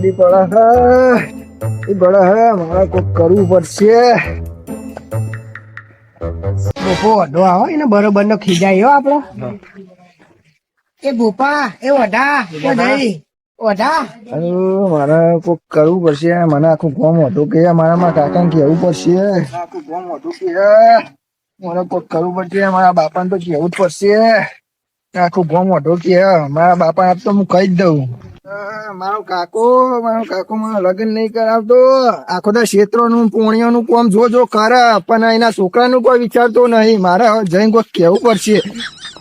ઠંડી પડે હે બળે હે મારે કોક કરવું પડશે. બોપો વડો આવો એને બરોબર નો ખીજાય આપડે. એ બોપા એ વઢા એ નહીં વઢા. અરે મારે કોક કરવું પડશે. મને આખું ગોમ હતું કે મારા કાકા કેવું પડશે. આખું ગોમ હતું કે મને કોક કરવું પડશે. મારા બાપાને તો કેવું જ પડશે. આખું ગોમ હતું કે મારા બાપા આપ તો હું કહી જ દઉં. મારો કાકો મને લગ્ન નહીં કરાવતો. આખો તો ક્ષેત્રો નું પોણીઓ નું કોમ જો કરે પણ એના છોકરા નું કોઈ વિચારતો નહીં. મારે જઈને કોઈ કેવું પડશે.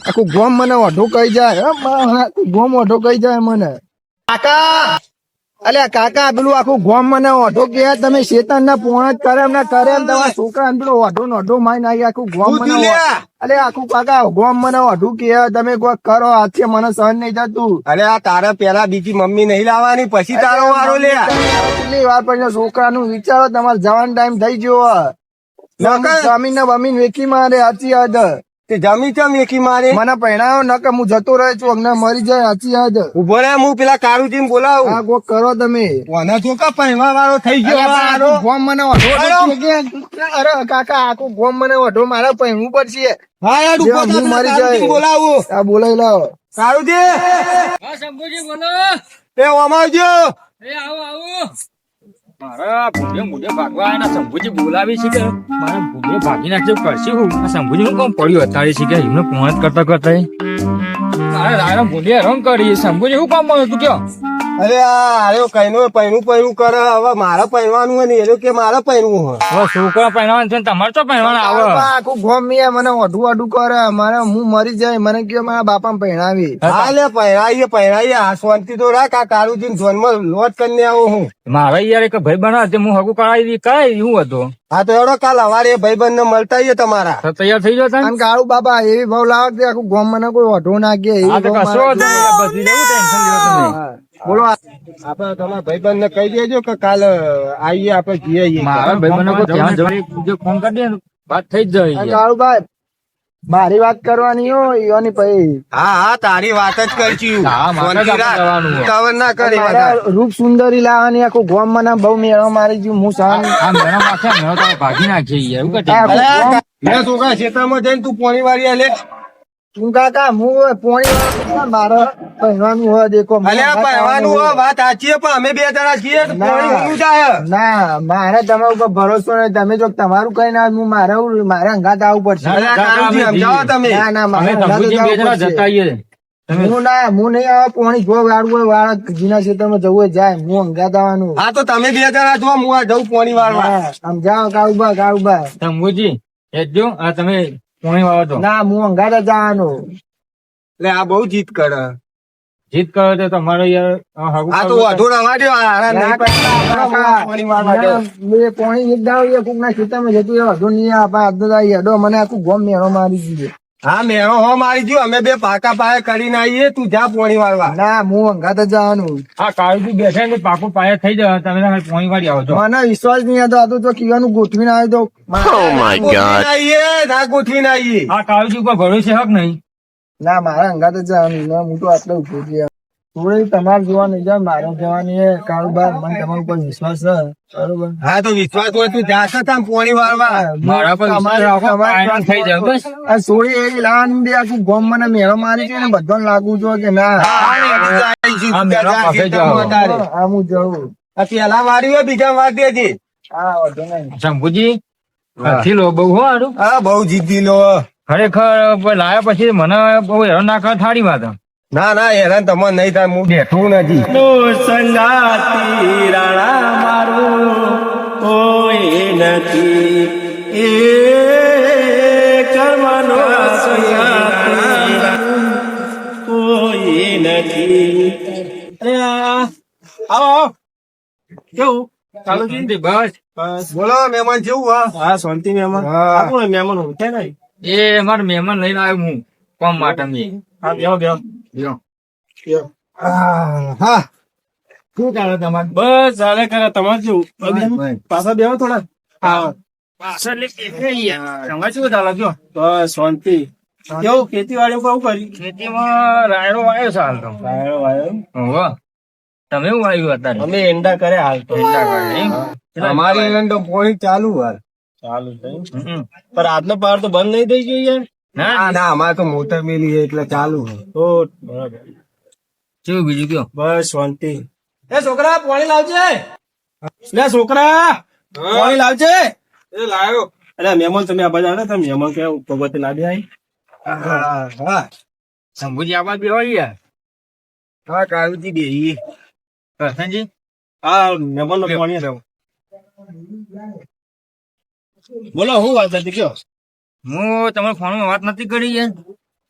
આખું ગોમ મને ઓઢો કહી જાય. આખું ગોમ ઓઢો કહી જાય મને. કાકા અલ્યા કાકા પેલું આખું ગોમ મને ઓઢો કે તમે શેતન ના પોણ જ કરે એમ તમારા છોકરા પેલો ઓઢો નોઢો મારી નાખી. આખું ગોમ મને અલે આખું કાકા ગોમ મને ઓઢું કે તમે કોઈ કરો આજે મને સહન નહીં થતું. અરે આ તારે પેલા બીજી મમ્મી નહીં લાવવાની પછી તારો વારો લે. કેટલી વાર પછી છોકરા નું વિચારો તમારે જવાનો ટાઈમ થઈ ગયો. જમીન ને બમીન વેચી મારે સાચી યાદ જમી ચમ એકી મારે મને પહેણાવો ન કે હું જતો રહે છું અમને મરી જાય સાચી યાદ. ઉભો રે હું પેલા કારુજી બોલાવું. હા કોક કરો તમે. કોના છોકરા પહેવા વાળો થઈ ગયો. ગોમ મને અરે કાકા આખું ગોમ મને વઢો મારે પહેરવું પડશે. હા યાર હું મરી જાય બોલાવું. આ બોલાવી લાવો કારુજી. હા શંભુજી બોલો. એ ઓમાવજો. એ આવો મારા ભૂલે મુઢે ભાગવા આના શંભુજી બોલાવી છે કે મારા ભૂલે ભાગી નાખજો કરશે હું. આ શંભુજી નું કોમ પડ્યું અત્યારે છે કે એમને પોણ કરતા મારે રાયરામ ભૂલે હેરાન કરી. શંભુજી શું કામ મળ્યું તું કયો? અરે આ કઈનું પૈણું કરે. હવે મારે પહેરવાનું હોય ને એ કે મારે પહેરવું હોય. હવે છોકરા પહેરવાનું છે તમારે તો પહેરવાના આવે. આખું ગોમ મને ઓઢું કરે મારે હું મરી જાય મને કે મારા બાપા પહેણાવી. હા લે પહેરાઈએ આ શાંતિ તો રાખ. આ કારુજી જન્મ લોટ કરીને આવો હું. મારા યાર એક ભાઈ બના હું હગું કરાવી કઈ એવું હતું. હા તો એવડો કાલ અમારે ભાઈબંધ ને મળતા આવીએ તમારા. તો તૈયાર થઈ જતા અને કાળુ બાબા એવી ભાવ લાવો કે આખું ગોમ મને કોઈ ઓઢો ના કે બોલો. આપડે તમારા ભાઈબંધ ને કહી દેજો કે કાલ આવીએ આપડે જઈએ. મારા ભાઈ ફોન કરી દે વાત થઈ જ જાય. કાળુભાઈ મારી વાત કરવાની હોય એની પછી હા તારી વાત જ કરશું. કવર ના કરી રૂપ સુંદરી લાવવાની આખું ગોમ મને બહુ મેળો મારી ગયું. હું સહન ભાગી નાખીએ એવું કે છોકરા ખેતરમાં જઈને તું પોણી વાળી લે. તું કાકા હું પોણી મારે પહેરવાનું હોય દેખો પહેરવાનું હોય વાત સાચી પણ અમે બે જણા છીએ. ના મારે તમારા ઉપર ભરોસો નહીં. તમે જો તમારું કઈ ના હું મારે અંગાત આવવું પડશે. સમજાવો તમે. હું નહીં આવે પોણી જો વાળવું હોય વાળા જીના ક્ષેત્રમાં જવું હોય જાય. હું અંગાત આવવાનું. હા તો તમે બે જણા જો હું આ જઉં પોણી વાળવા. સમજાવો કાળુબા શંભુજી એ જો આ તમે પોણી વાળો છો. ના હું અંગાત જ જવાનું. એટલે આ બહુ જીત કરે. જીત કરો તો તમારો યાર આ તો વધુ રવા દો. પોણી એક દાવ કોક ના ખેતરમાં જતું એ વધુ નહીં આપડો મને આખું ગોમ મેળો મારી દીધો. હા મેળો હો મારી ગયો. અમે બે પાકા પાયા કરીને આવીએ. તું જા પોણી વાળવા. ના હું અંગાત જ જવાનું. હા કાળુજી બેઠા ને પાકું પાયા થઈ જાય તમે પોણી વાળી આવો છો. મને વિશ્વાસ નહીં હતો. આ તો કીવાનું ગોઠવીને આવ્યો ના ગોઠવીને આવીએ. હા કાળુજી ઉપર ભરોસે હક નહીં. ના મારા અંગાત જ જવાનું. હું તો આટલો ઉભો છું. થોડી તમારે જોવા નહીં જાય મારે જવાની કાળુભાઈ. મને તમારા ઉપર વિશ્વાસ છે બરોબર. હા તો વિશ્વાસ હોય તું જાશે તામ પોણી વાળવા. મારા પર થઈ જાય બસ. સોળી એવી લાવવાની દે આખું ગોમ મને મેળો મારી છે ને બધાને લાગુ છો કે ના હું જવું. પેલા મારી હોય બીજા વાર દેજે. હા વધુ નહીં. શંભુજી લો બહુ હો હારું. હા બહુ જીતી લો. ખરેખર લાયા પછી મને બહુ હેરાન ના કરે થાળી વાત. ના હેરાન તમારે નહીં થાય. હું બેઠું નથી. સંગાતી રાણા મારું કોઈ નથી એ કરવાનો કોઈ નથી. આવો કેવું ચાલુ બસ બોલો મહેમાન જેવું. હા શાંતિ મહેમાન. મહેમાન છે ને એ મારે મહેમાન લઈને આવ્યો હું કોમ માટે. હા શું ચાલે તમારે? બસ ચાલે કરે. તમારે જેવું પાછા બેહો થોડા. હા પાછળ તમારે શું ચાલે જો? બસ શાંતિ. કેવું ખેતીવાડી બહુ કરી? ખેતીમાં રાયડો વાયો છે હાલ તો. રાયડો વાયો. તમે શું આવ્યું અત્યારે અમે એંડા કરે હાલ તો અમારી એરંડ તો પોણી ચાલુ હાલ. ચાલુ થઈ હમ. પણ આજનો પાર તો બંધ નહીં થઈ ગયો યાર. ના ના અમારે તો મોટર મેલી છે એટલે ચાલુ છે. તો બરાબર. કેવું બીજું કયો બસ શાંતિ. એ છોકરા પાણી લાવજે. લે છોકરા પાણી લાવજે. એ લાવ્યો. અરે મહેમાન તમે આ બાજુ આવ્યા તમે મહેમાન કે ભગવતી લાવી આવી. હા શંભુજી આવાજ બી હોય યાર હા કાળુજી બેહી. કરશનજી હા મહેમાન નો પાણી રહ્યો. બોલો શું વાત હતી કયો. હું તમારા ફોનમાં વાત નથી કરી યાર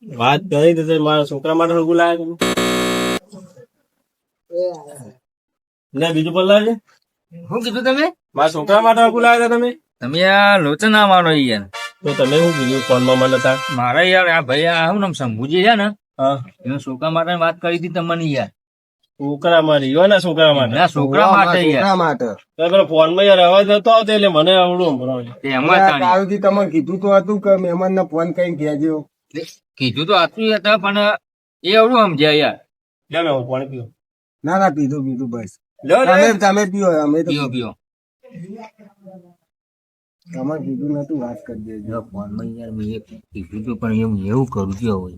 વાત કરી તો મારા છોકરા માટે હરગું લાવ્યા તમે. લે બીજું પણ લાવજે. શું કીધું તમે મારા છોકરા માટે હરગું લાવ્યા હતા તમે. તમે આ લોચન ના મારો યાર તો તમે શું કીધું ફોનમાં મને હતા. મારા યાર આ ભાઈ આ શું નામ શંભુજી છે ને હા એનો છોકરા માટે વાત કરી હતી તમને યાર છોકરા માટે યો ના છોકરા માટે. ના છોકરા માટે યાર છોકરા માટે. ફોન માં યાર અવાજ નતો આવતો એટલે મને આવડું સંભળાવજો. તે એમાં તાણી. કાળુજી તમને કીધું તો હતું કે મહેમાન ને ફોન કઈ કહેજો. કીધું તો હતું હતા પણ એ એવડું સમજ્યા યાર લે મેં પાણી પીવું. ના ના પીધું પીધું બસ. લે તમે પીઓ અમે તો પીઓ પીઓ તમારે કીધું નતું વાત કરી દેજો. ફોનમાં યાર મેં કીધું તો પણ એવું કરું છું હવે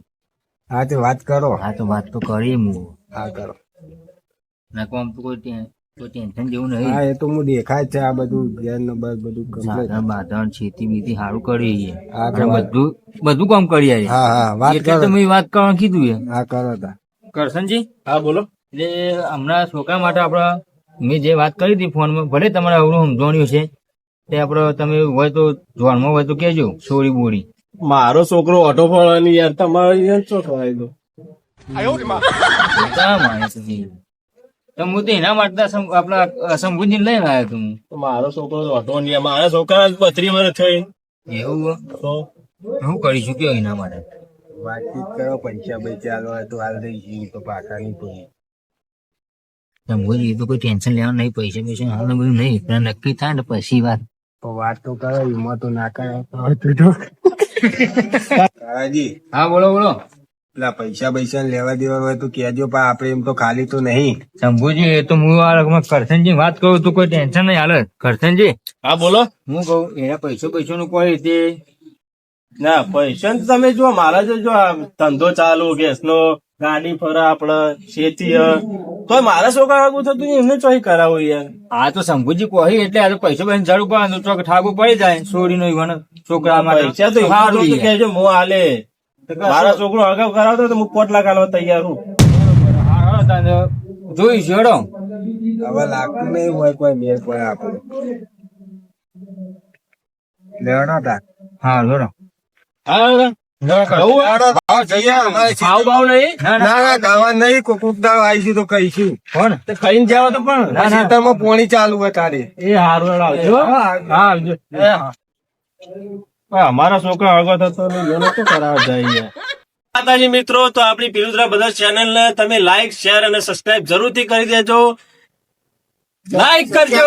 હા તે વાત કરો. હા તો વાત તો કરી હું હા કરો. નાખો આમ તો કોઈ ટેન્શન જેવું નહીં હા એ તો હું દેખાય છે આ બધું ઘેર ને બસ બધું complete. સાધન બાધન ખેતી બીતી સારું કરીએ હા, તો અને વાત- બધું કામ કરીએ હા હા વાત એટલે કરો. તો મેં વાત કરવાનું કીધું એ હા કરો તા. કરશનજી હા બોલો. એટલે હમણાં છોકરા માટે આપડા મેં જે વાત કરી હતી ફોનમાં ભલે તમારે અવરું સમજણ્યું છે તે આપડે તમે હોય તો જોડમાં હોય તો કેજો સોરી બોરી મારો છોકરો ઓટો ફળવાની યાર તમારે યાર શું ખવાય તો. ક્યાં માને છે એ? તો હું તો એના માટે આપડા શંભુજી લઈને આવ્યો હતો હું. મારો છોકરો ઓટો નહીં મારા છોકરા 32 વર્ષ થઈ એવું હો? તો હું કરી ચૂક્યો એના માટે વાતચીત કરો પૈસા પૈસા આલો હોય તો હાલ દઈશું તો પાકા નહીં કોઈ. શંભુજી એ તો કોઈ ટેન્શન લેવાનું નહીં પૈસા પૈસા હાલ બધું નહીં પણ નક્કી થાય ને પછી વાત તો વાત તો કરો એમાં તો ના કરે કાળાજી હા બોલો બોલો પેલા પૈસા પૈસા લેવા દેવા હોય તો કહેજો પણ આપડે એમ તો ખાલી તો નહીં. શંભુજી એ તો હું આ કરશનજી વાત કરું તો કોઈ ટેન્શન નહીં હાલે કરશનજી હા બોલો. હું કહું એના પૈસો નું કોઈ રીતે ના પૈસા તો તમે જો મારા જો આ ધંધો ચાલુ ગેસ નો ગાડી ફરા આપડે ખેતી તો મારા છોકરા આગું થતું નહીં, એમને ચોઈ કરાવો યાર. આ તો શંભુજી કહી એટલે આ તો પૈસો પૈસા જરૂર પડે તો ઠાકુ પડી જાય સોરી નો છોકરા માટે પૈસા તો સારું સારું યાર. કહેજો હું હાલે મારા છોકરો અગાઉ કરાવતો તો હું 5 લાખ આલવા તૈયાર હું. હા, તાને જોઈશું હેડો હવે લાગતું નહીં હોય કોઈ મેર પડે આપડે લેવાના તા. હા હેડો હા ભાવ ભાવ નહીં ના ના ના ના ગાવા નહીં કોક દાવ આવીશું તો કહીશું. કોણ તો ખાઈને જાવ તો પણ ના, ના. ખેતરમાં પોણી ચાલુ હોય તારે. એ હારું આવજો હા આવજો. એ હા. પણ અમારા છોકરા આગળ થતો નહીં એને શું કરાવવા જાય માતાજી મિત્રો તો આપણી પિરુદ્રા બ્રધર્સ ચેનલ ને તમે લાઈક શેર અને સબસ્ક્રાઇબ જરૂરથી કરી દેજો. લાઈક કરજો.